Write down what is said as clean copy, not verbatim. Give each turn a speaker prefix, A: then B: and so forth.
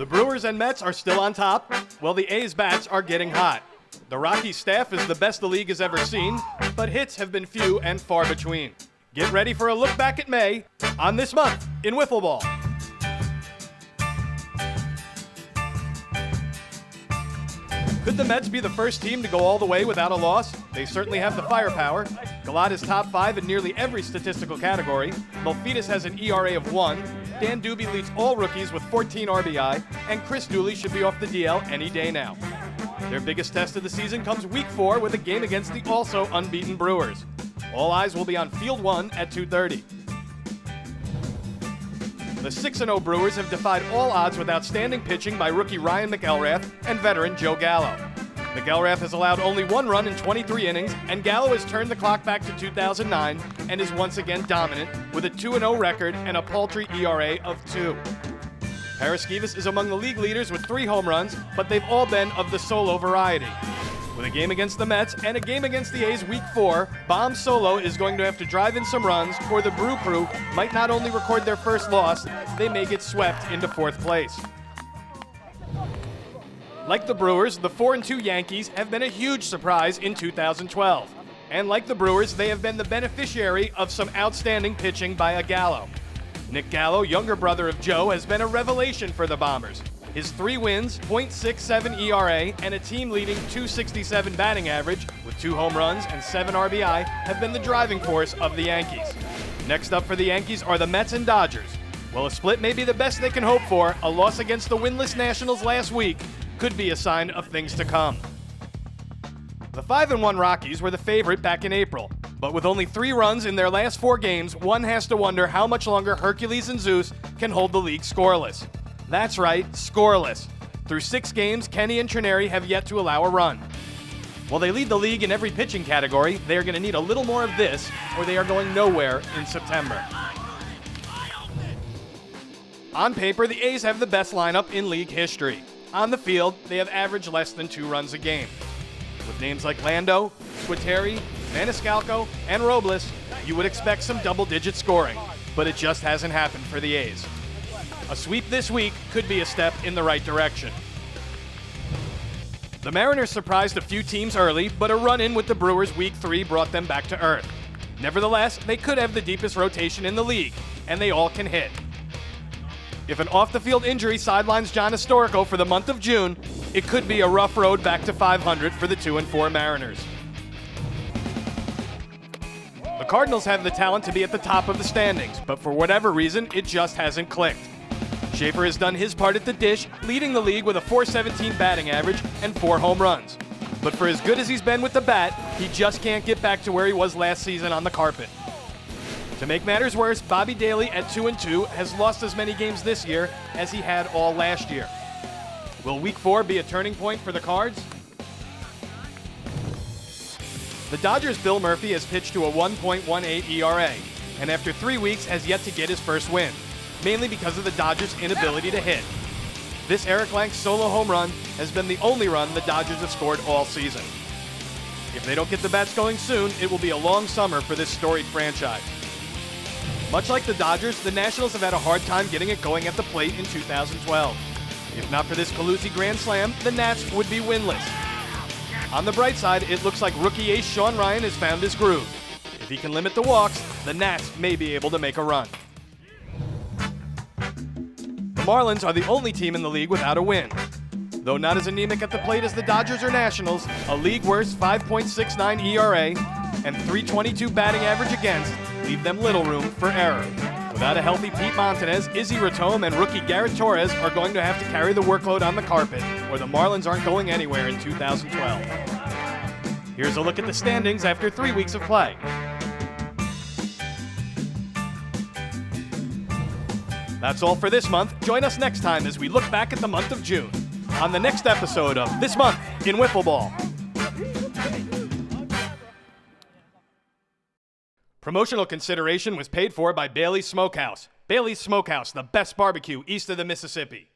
A: The Brewers and Mets are still on top, while the A's bats are getting hot. The Rockies staff is the best the league has ever seen, but hits have been few and far between. Get ready for a look back at May on This Month in Wiffle Ball. Could the Mets be the first team to go all the way without a loss? They certainly have the firepower. Galad is top 5 in nearly every statistical category. Malfidis has an ERA of 1. Dan Doobie leads all rookies with 14 RBI. And Chris Dooley should be off the DL any day now. Their biggest test of the season comes Week 4 with a game against the also unbeaten Brewers. All eyes will be on Field 1 at 2:30. The 6-0 Brewers have defied all odds with outstanding pitching by rookie Ryan McElrath and veteran Joe Gallo. McElrath has allowed only 1 run in 23 innings, and Gallo has turned the clock back to 2009 and is once again dominant with a 2-0 record and a paltry ERA of 2. Paraskevas is among the league leaders with 3 home runs, but they've all been of the solo variety. With a game against the Mets and a game against the A's Week 4, Bomb Solo is going to have to drive in some runs, or the Brew Crew might not only record their first loss, they may get swept into 4th place. Like the Brewers, the 4-2 Yankees have been a huge surprise in 2012. And like the Brewers, they have been the beneficiary of some outstanding pitching by a Gallo. Nick Gallo, younger brother of Joe, has been a revelation for the Bombers. His 3 wins, .67 ERA, and a team-leading .267 batting average, with 2 home runs and 7 RBI, have been the driving force of the Yankees. Next up for the Yankees are the Mets and Dodgers. While a split may be the best they can hope for, a loss against the winless Nationals last week could be a sign of things to come. The 5-1 Rockies were the favorite back in April, but with only 3 runs in their last 4 games, one has to wonder how much longer Hercules and Zeus can hold the league scoreless. That's right, scoreless. Through 6 games, Kenny and Trineri have yet to allow a run. While they lead the league in every pitching category, they are going to need a little more of this, or they are going nowhere in September. On paper, the A's have the best lineup in league history. On the field, they have averaged less than 2 runs a game. With names like Lando, Squitieri, Maniscalco, and Robles, you would expect some double-digit scoring, but it just hasn't happened for the A's. A sweep this week could be a step in the right direction. The Mariners surprised a few teams early, but a run-in with the Brewers Week 3 brought them back to earth. Nevertheless, they could have the deepest rotation in the league, and they all can hit. If an off-the-field injury sidelines John Historico for the month of June, it could be a rough road back to 500 for the 2-4 Mariners. The Cardinals have the talent to be at the top of the standings, but for whatever reason, it just hasn't clicked. Schaefer has done his part at the dish, leading the league with a .417 batting average and 4 home runs. But for as good as he's been with the bat, he just can't get back to where he was last season on the carpet. To make matters worse, Bobby Daly at 2-2 has lost as many games this year as he had all last year. Will Week 4 be a turning point for the Cards? The Dodgers' Bill Murphy has pitched to a 1.18 ERA, and after 3 weeks has yet to get his first win, mainly because of the Dodgers' inability to hit. This Eric Lang solo home run has been the only run the Dodgers have scored all season. If they don't get the bats going soon, it will be a long summer for this storied franchise. Much like the Dodgers, the Nationals have had a hard time getting it going at the plate in 2012. If not for this Calusi Grand Slam, the Nats would be winless. On the bright side, it looks like rookie ace Sean Ryan has found his groove. If he can limit the walks, the Nats may be able to make a run. The Marlins are the only team in the league without a win. Though not as anemic at the plate as the Dodgers or Nationals, a league-worst 5.69 ERA and .322 batting average against leave them little room for error. Without a healthy Pete Montanez, Izzy Ratome, and rookie Garrett Torres are going to have to carry the workload on the carpet, or the Marlins aren't going anywhere in 2012. Here's a look at the standings after 3 weeks of play. That's all for this month. Join us next time as we look back at the month of June on the next episode of This Month in Wiffle Ball. Promotional consideration was paid for by Bailey's Smokehouse. Bailey's Smokehouse, the best barbecue east of the Mississippi.